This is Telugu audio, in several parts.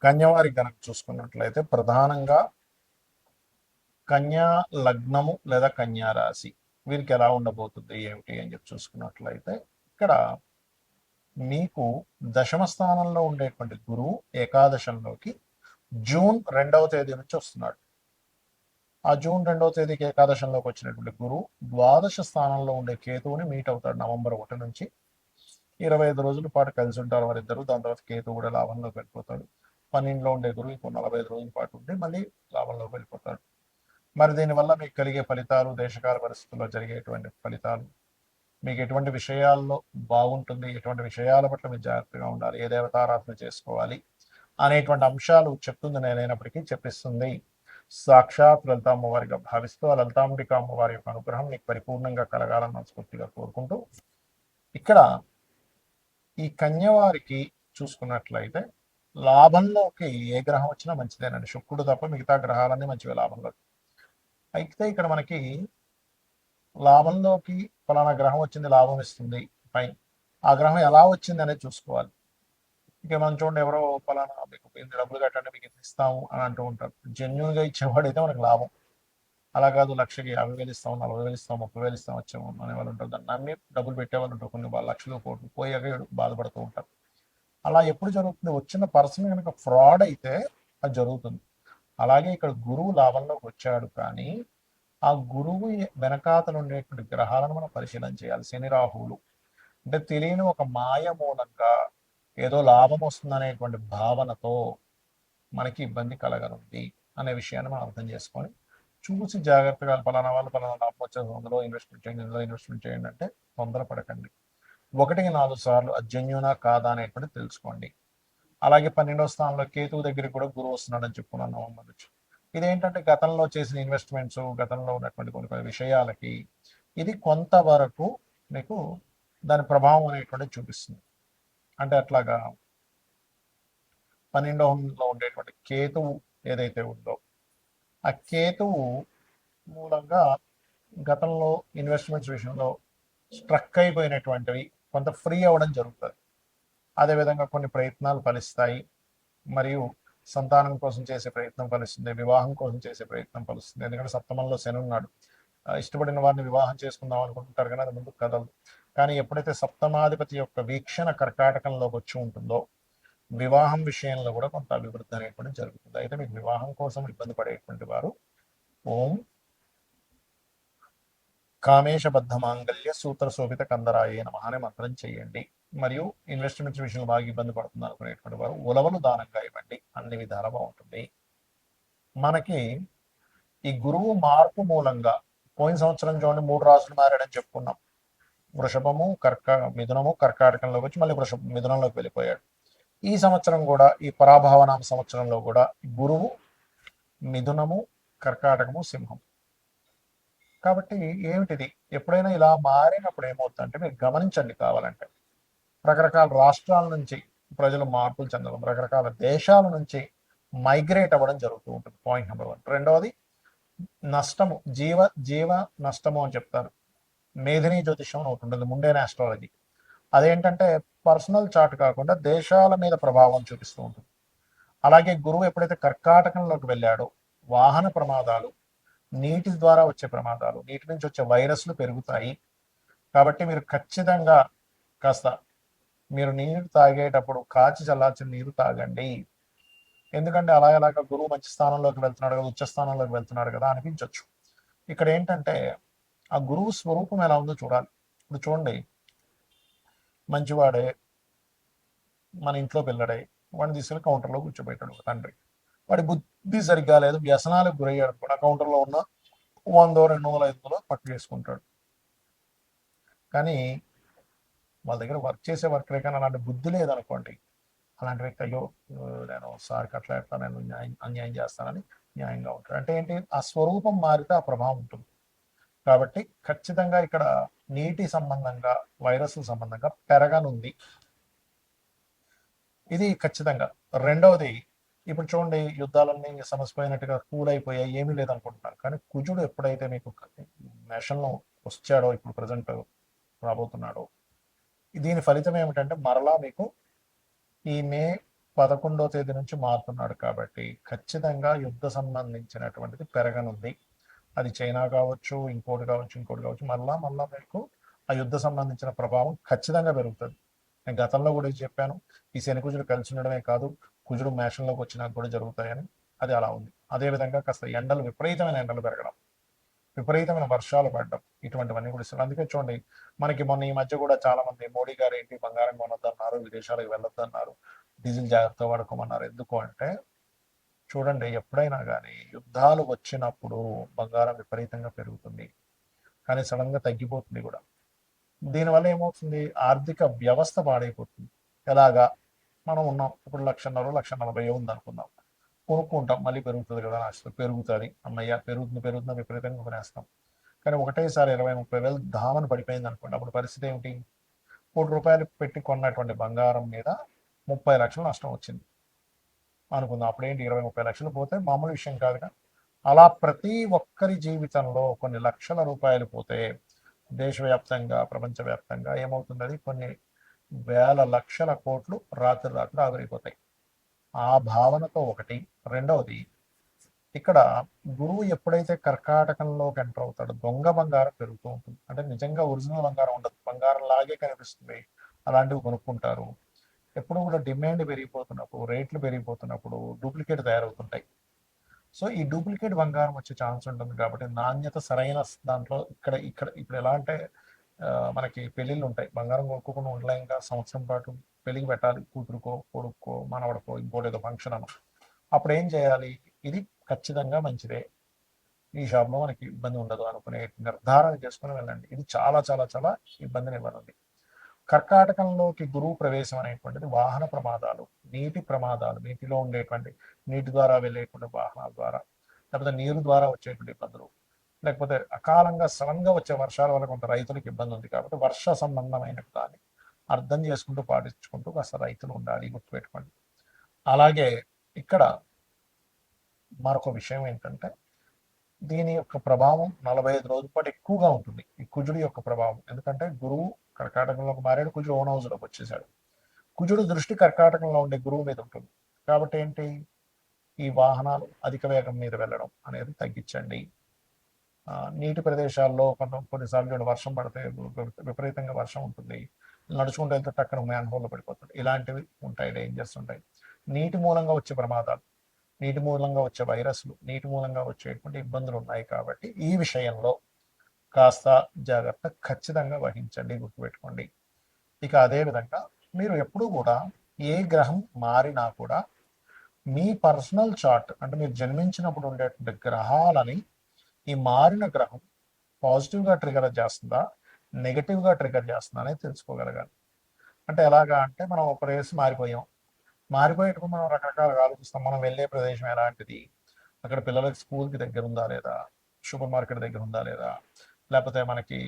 కన్యవారి గనక చూసుకున్నట్లయితే ప్రధానంగా కన్యా లగ్నము లేదా కన్యా రాశి వీరికి ఎలా ఉండబోతుంది ఏమిటి అని చెప్పి చూసుకున్నట్లయితే ఇక్కడ మీకు దశమ స్థానంలో ఉండేటువంటి గురువు ఏకాదశంలోకి జూన్ 2వ తేదీ నుంచి వస్తున్నాడు. ఆ జూన్ 2వ తేదీకి ఏకాదశంలోకి వచ్చినటువంటి గురువు ద్వాదశ స్థానంలో ఉండే కేతువుని మీట్ అవుతాడు నవంబర్ 1 నుంచి. 25 రోజుల పాటు కలిసి ఉంటారు వారిద్దరు. దాని తర్వాత కేతు కూడా లాభంలోకి వెళ్ళిపోతాడు. 12లో ఉండే గురువు ఇంకో 45 రోజుల పాటు ఉండి మళ్ళీ లాభంలోకి వెళ్ళిపోతాడు. మరి దీనివల్ల మీకు కలిగే ఫలితాలు, దేశకాల పరిస్థితుల్లో జరిగేటువంటి ఫలితాలు, మీకు ఎటువంటి విషయాల్లో బాగుంటుంది, ఎటువంటి విషయాల పట్ల మీరు జాగ్రత్తగా ఉండాలి, ఏ దేవతారాధన చేసుకోవాలి అనేటువంటి అంశాలు చెప్తుంది నేనైనప్పటికీ చెప్పిస్తుంది సాక్షాత్ లలిత అమ్మవారిగా భావిస్తూ ఆ లలితాంబిక అమ్మవారి యొక్క అనుగ్రహం మీకు పరిపూర్ణంగా కలగాలని మనస్ఫూర్తిగా కోరుకుంటూ, ఇక్కడ ఈ కన్యవారికి చూసుకున్నట్లయితే లాభంలోకి ఏ గ్రహం వచ్చినా మంచిదేనండి. శుక్రుడు తప్ప మిగతా గ్రహాలన్నీ మంచివే లాభంలో. అయితే ఇక్కడ మనకి లాభంలోకి ఫలానా గ్రహం వచ్చింది, లాభం ఇస్తుంది, ఫైన్. ఆ గ్రహం ఎలా వచ్చింది అనేది చూసుకోవాలి. ఇక మనం చూడండి, ఎవరో ఫలానా మీకు ఇంత డబ్బులు కట్టండి మీకు ఇంత ఇస్తాము అని అంటూ ఉంటారు. జెన్యున్గా ఇచ్చేవాడైతే మనకు లాభం. అలా కాదు, లక్షకి 50,000 ఇస్తాం, 40,000 ఇస్తాం, 30,000 ఇస్తాం వచ్చాము అనే వాళ్ళు ఉంటారు. దాన్ని నమ్మి డబ్బులు పెట్టేవాళ్ళు ఉంటారు. కొన్ని లక్షలు కోట్లు పోయాక బాధపడుతూ ఉంటారు. అలా ఎప్పుడు జరుగుతుంది? వచ్చిన పర్సన్ కనుక ఫ్రాడ్ అయితే అది జరుగుతుంది. అలాగే ఇక్కడ గురువు లాభంలోకి వచ్చాడు, కానీ ఆ గురువు వెనకాతలు ఉండేటువంటి గ్రహాలను మనం పరిశీలన చేయాలి. శని రాహువులు అంటే తెలియని ఒక మాయ మూలంగా ఏదో లాభం వస్తుందనేటువంటి భావనతో మనకి ఇబ్బంది కలగనుంది అనే విషయాన్ని మనం అర్థం చేసుకొని చూసి జాగ్రత్తగా పలానా వాళ్ళు పలానా లాభం వచ్చేది అందులో ఇన్వెస్ట్మెంట్ చేయండి, ఇందులో ఇన్వెస్ట్మెంట్ చేయండి అంటే తొందరపడకండి. 1-4 సార్లు అజన్యునా కాదా అనేటువంటి తెలుసుకోండి. అలాగే 12వ స్థానంలో కేతువు దగ్గరికి కూడా గురువు వస్తున్నాడని చెప్పుకున్నాను నవంబర్ నుంచి. ఇదేంటంటే గతంలో చేసిన ఇన్వెస్ట్మెంట్స్, గతంలో ఉన్నటువంటి కొన్ని కొన్ని విషయాలకి ఇది కొంతవరకు మీకు దాని ప్రభావం అనేటువంటిది చూపిస్తుంది. అంటే అట్లాగా 12లో ఉండేటువంటి కేతువు ఏదైతే ఉందో ఆ కేతువు మూలంగా గతంలో ఇన్వెస్ట్మెంట్స్ విషయంలో స్ట్రక్ అయిపోయినటువంటివి కొంత ఫ్రీ అవ్వడం జరుగుతుంది. అదేవిధంగా కొన్ని ప్రయత్నాలు ఫలిస్తాయి, మరియు సంతానం కోసం చేసే ప్రయత్నం ఫలిస్తుంది, వివాహం కోసం చేసే ప్రయత్నం ఫలిస్తుంది. ఎందుకంటే సప్తమంలో శని ఉన్నాడు. ఇష్టపడిన వారిని వివాహం చేసుకుందాం అనుకుంటుంటారు కానీ అది ముందుకు కదలదు. కానీ ఎప్పుడైతే సప్తమాధిపతి యొక్క వీక్షణ కర్కాటకంలోకి వచ్చి ఉంటుందో వివాహం విషయంలో కూడా కొంత అభివృద్ధి అనేటువంటి జరుగుతుంది. అయితే మీకు వివాహం కోసం ఇబ్బంది పడేటువంటి వారు ఓం కామేశబద్ధ మాంగళ్య సూత్ర శోభిత కందరాయే నమః అనే మంత్రం చేయండి. మరియు ఇన్వెస్ట్మెంట్స్ విషయంలో బాగా ఇబ్బంది పడుతుంది అనుకునేటువంటి వారు ఉలవలు దానంగా ఇవ్వండి. అన్ని విధాలా బాగుంటుంది. మనకి ఈ గురువు మార్పు మూలంగా పోయిన సంవత్సరం చూడండి 3 రాసులు మారాడని చెప్పుకున్నాం. వృషభము, మిథునము కర్కాటకంలోకి వచ్చి మళ్ళీ మిథునంలోకి వెళ్ళిపోయాడు. ఈ సంవత్సరం కూడా ఈ పరాభావనామ సంవత్సరంలో కూడా గురువు మిథునము, కర్కాటకము, సింహం. కాబట్టి ఏమిటిది? ఎప్పుడైనా ఇలా మారినప్పుడు ఏమవుతుందంటే మీరు గమనించండి. కావాలంటే రకరకాల రాష్ట్రాల నుంచి ప్రజలు మార్పులు చెందడం, రకరకాల దేశాల నుంచి మైగ్రేట్ అవ్వడం జరుగుతూ ఉంటుంది. Point number 1. రెండవది నష్టము, జీవ నష్టము అని చెప్తారు. మేధిని జ్యోతిషం అని ఒకటి ఉంటుంది, ముండేన ఆస్ట్రాలజీ. అదేంటంటే పర్సనల్ చార్ట్ కాకుండా దేశాల మీద ప్రభావం చూపిస్తూ ఉంటుంది. అలాగే గురువు ఎప్పుడైతే కర్కాటకంలోకి వెళ్ళాడో వాహన ప్రమాదాలు, నీటి ద్వారా వచ్చే ప్రమాదాలు, నీటి నుంచి వచ్చే వైరస్లు పెరుగుతాయి. కాబట్టి మీరు ఖచ్చితంగా కాస్త మీరు నీరు తాగేటప్పుడు కాచి చల్లార్చిన నీరు తాగండి. ఎందుకంటే అలాగలాగా గురువు మంచి స్థానంలోకి వెళ్తున్నాడు కదా, ఉచ్చ స్థానంలోకి వెళ్తున్నాడు కదా అనిపించవచ్చు. ఇక్కడ ఏంటంటే ఆ గురువు స్వరూపం ఎలా ఉందో చూడాలి. ఇప్పుడు చూడండి, మంచివాడే మన ఇంట్లో పిల్లడే వాడిని తీసుకెళ్ళి కౌంటర్లో కూర్చోబెట్టాడు ఒక తండ్రి. వాడి బుద్ధి సరిగ్గా లేదు, వ్యసనాలకు గురయ్యాడు కూడా. కౌంటర్లో ఉన్న 100, 200, 500 పట్టు చేసుకుంటాడు. కానీ వాళ్ళ దగ్గర వర్క్ చేసే వర్కరే కానీ అలాంటి బుద్ధి లేదనుకోండి, అలాంటి వ్యక్తి అయ్యో నేను సార్కి అట్లా ఎట్లా నేను అన్యాయం చేస్తానని న్యాయంగా ఉంటాడు. అంటే ఏంటి? ఆ స్వరూపం మారితే ఆ ప్రభావం ఉంటుంది. కాబట్టి ఖచ్చితంగా ఇక్కడ నీటి సంబంధంగా, వైరస్ల సంబంధంగా పెరగనుంది. ఇది ఖచ్చితంగా. రెండవది, ఇప్పుడు చూడండి యుద్ధాలన్నీ సమసిపోయినట్టుగా కూల్ అయిపోయాయి, ఏమీ లేదనుకుంటున్నారు. కానీ కుజుడు ఎప్పుడైతే మీకు మేషంలో వచ్చాడో, ఇప్పుడు ప్రజెంట్ రాబోతున్నాడో, దీని ఫలితం ఏమిటంటే మరలా మీకు ఈ మే 11వ తేదీ నుంచి మారుతున్నాడు కాబట్టి ఖచ్చితంగా యుద్ధ సంబంధించినటువంటిది పెరగనుంది. అది చైనా కావచ్చు, ఇంకోటి కావచ్చు, ఇంకోటి కావచ్చు, మళ్ళా మళ్ళా మీకు ఆ యుద్ధ సంబంధించిన ప్రభావం ఖచ్చితంగా పెరుగుతుంది. నేను గతంలో కూడా చెప్పాను, ఈ శని కుజుడు కలిసి ఉండడమే కాదు, కుజుడు మేషంలోకి వచ్చినాక కూడా జరుగుతాయని. అది అలా ఉంది. అదేవిధంగా కాస్త ఎండలు, విపరీతమైన ఎండలు పెరగడం, విపరీతమైన వర్షాలు పడడం, ఇటువంటివన్నీ కూడా ఇస్తారు. అందుకే చూడండి, మనకి మొన్న ఈ మధ్య కూడా చాలా మంది మోడీ గారు ఏంటి బంగారం కొనొద్దన్నారు, విదేశాలకు వెళ్ళొద్దన్నారు, డీజిల్ జాగ్రత్త వాడుకోమన్నారు. ఎందుకు అంటే చూడండి, ఎప్పుడైనా కానీ యుద్ధాలు వచ్చినప్పుడు బంగారం విపరీతంగా పెరుగుతుంది, కానీ సడన్గా తగ్గిపోతుంది కూడా. దీనివల్ల ఏమవుతుంది, ఆర్థిక వ్యవస్థ పాడైపోతుంది. ఎలాగా, మనం ఉన్నాం ఇప్పుడు 1,40,000 ఉంది అనుకుందాం, కొనుక్కుంటాం, మళ్ళీ పెరుగుతుంది కదా ఆశతో, పెరుగుతుంది, అమ్మయ్య పెరుగుతుంది పెరుగుతుంది విపరీతంగా కొనేస్తాం. కానీ ఒకటేసారి 20,000-30,000 ధామను పడిపోయింది అనుకోండి, అప్పుడు పరిస్థితి ఏమిటి? ₹1,00,000 పెట్టి కొన్నటువంటి బంగారం మీద 30 లక్షలు నష్టం వచ్చింది అనుకుందాం. అప్పుడేంటి, 20-30 లక్షలు పోతే మామూలు విషయం కాదుగా. అలా ప్రతి ఒక్కరి జీవితంలో కొన్ని లక్షల రూపాయలు పోతే దేశవ్యాప్తంగా, ప్రపంచవ్యాప్తంగా ఏమవుతుంది, అది కొన్ని వేల లక్షల కోట్లు రాత్రి రాత్రి ఆవిరైపోతాయి. ఆ భావనతో ఒకటి. రెండవది, ఇక్కడ గురువు ఎప్పుడైతే కర్కాటకంలోకి ఎంటర్ అవుతాడో దొంగ బంగారం పెరుగుతూ ఉంటుంది. అంటే నిజంగా ఒరిజినల్ బంగారం ఉండదు, బంగారం లాగే కనిపిస్తుంది, అలాంటివి కొనుక్కుంటారు. ఎప్పుడు కూడా డిమాండ్ పెరిగిపోతున్నప్పుడు, రేట్లు పెరిగిపోతున్నప్పుడు డూప్లికేట్ తయారవుతుంటాయి. సో ఈ డూప్లికేట్ బంగారం వచ్చే ఛాన్స్ ఉంటుంది. కాబట్టి నాణ్యత సరైన దాంట్లో ఇక్కడ ఇక్కడ ఇప్పుడు ఎలా అంటే మనకి పెళ్ళిళ్ళు ఉంటాయి, బంగారం కొనుక్కోకుండా ఉండలేం, ఇంకా సంవత్సరం పాటు పెళ్ళికి పెట్టాలి, కూతురుకో కొడుక్కో మనవడకో ఇంకోటి ఏదో ఫంక్షన్ అన్న. అప్పుడు ఏం చేయాలి, ఇది ఖచ్చితంగా మంచిదే, ఈ షాప్లో మనకి ఇబ్బంది ఉండదు అనుకునే నిర్ధారణ చేసుకుని వెళ్ళండి. ఇది చాలా చాలా చాలా ఇబ్బందిని ఇవ్వనుంది. కర్కాటకంలోకి గురువు ప్రవేశం అనేటువంటిది వాహన ప్రమాదాలు, నీటి ప్రమాదాలు, నీటిలో ఉండేటువంటి నీటి ద్వారా వెళ్ళేటువంటి వాహనాల ద్వారా, లేకపోతే నీరు ద్వారా వచ్చేటువంటి ఇబ్బందులు, లేకపోతే అకాలంగా సడన్గా వచ్చే వర్షాల వల్ల కొంత రైతులకు ఇబ్బంది ఉంది. కాబట్టి వర్ష సంబంధమైన దాన్ని అర్థం చేసుకుంటూ పాటించుకుంటూ కాస్త రైతులు ఉండాలి, గుర్తుపెట్టుకోండి. అలాగే ఇక్కడ మరొక విషయం ఏంటంటే, దీని యొక్క ప్రభావం 45 రోజుల పాటు ఎక్కువగా ఉంటుంది, ఈ కుజుడి యొక్క ప్రభావం. ఎందుకంటే గురువు కర్కాటకంలోకి మారాడు, కుజుడు ఓన్ హౌస్లోకి వచ్చేసాడు. కుజుడు దృష్టి కర్కాటకంలో ఉండే గురువు మీద ఉంటుంది. కాబట్టి ఏంటి, ఈ వాహనాలు అధిక వేగం మీద వెళ్ళడం అనేది తగ్గించండి. నీటి ప్రదేశాల్లో కొన్నిసార్లు వర్షం పడితే విపరీతంగా వర్షం ఉంటుంది, నడుచుకుంటూ వెళ్తే టక్కన మ్యాన్ హోల్లో పడిపోతుంది, ఇలాంటివి ఉంటాయి, డేంజర్స్ ఉంటాయి. నీటి మూలంగా వచ్చే ప్రమాదాలు, నీటి మూలంగా వచ్చే వైరస్లు, నీటి మూలంగా వచ్చేటువంటి ఇబ్బందులు ఉన్నాయి. కాబట్టి ఈ విషయంలో కాస్త జాగ్రత్త ఖచ్చితంగా వహించండి, గుర్తుపెట్టుకోండి. ఇక అదేవిధంగా మీరు ఎప్పుడూ కూడా ఏ గ్రహం మారినా కూడా మీ పర్సనల్ చార్ట్, అంటే మీరు జన్మించినప్పుడు ఉండేటువంటి గ్రహాలని ఈ మారిన గ్రహం పాజిటివ్గా ట్రిగర్ చేస్తుందా, నెగటివ్గా ట్రిగర్ చేస్తుందా అనేది తెలుసుకోగలగాలి. అంటే ఎలాగా అంటే, మనం ఒక రేసు మారిపోయేటప్పుడు మనం రకరకాలుగా ఆలోచిస్తాం. మనం వెళ్ళే ప్రదేశం ఎలాంటిది, అక్కడ పిల్లలకి స్కూల్కి దగ్గర ఉందా లేదా, సూపర్ మార్కెట్ దగ్గర ఉందా లేదా, లేకపోతే మనకి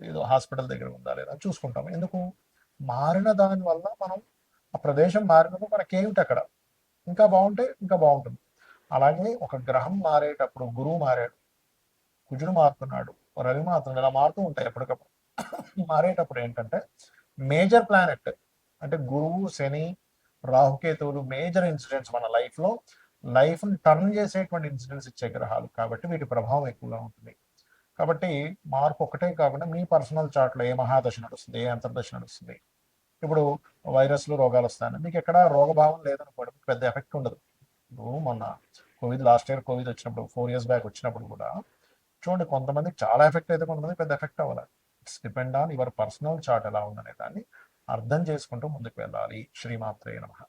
ఏదో హాస్పిటల్ దగ్గర ఉందా లేదా చూసుకుంటాం. ఎందుకు, మారిన దాని వల్ల మనం ఆ ప్రదేశం మారినప్పుడు మనకేమిటి అక్కడ ఇంకా బాగుంటే ఇంకా బాగుంటుంది. అలాగే ఒక గ్రహం మారేటప్పుడు, గురువు మారాడు, కుజుడు మారుతున్నాడు, రవి మారుతున్నాడు, ఇలా మారుతూ ఉంటాయి ఎప్పటికప్పుడు. మారేటప్పుడు ఏంటంటే మేజర్ ప్లానెట్ అంటే గురువు, శని, రాహుకేతువులు మేజర్ ఇన్సిడెంట్స్ మన లైఫ్ని టర్న్ చేసేటువంటి ఇన్సిడెంట్స్ ఇచ్చే గ్రహాలు. కాబట్టి వీటి ప్రభావం ఎక్కువగా ఉంటుంది. కాబట్టి మార్పు ఒకటే కాకుండా మీ పర్సనల్ చార్ట్లో ఏ మహాదశ నడుస్తుంది, ఏ అంతర్దశ నడుస్తుంది. ఇప్పుడు వైరస్లు, రోగాలు వస్తాయని మీకు ఎక్కడ రోగభావం లేదనుకోవడం పెద్ద ఎఫెక్ట్ ఉండదు. ఇప్పుడు మొన్న లాస్ట్ ఇయర్ కోవిడ్ వచ్చినప్పుడు, 4 years బ్యాక్ వచ్చినప్పుడు కూడా చూడండి, కొంతమందికి చాలా ఎఫెక్ట్ అయితే కొంతమంది పెద్ద ఎఫెక్ట్ అవ్వాలి. It's depend on your personal chart ఎలా ఉందనే దాన్ని అర్థం చేసుకుంటూ ముందుకు వెళ్ళాలి. శ్రీమాత్రే నమః.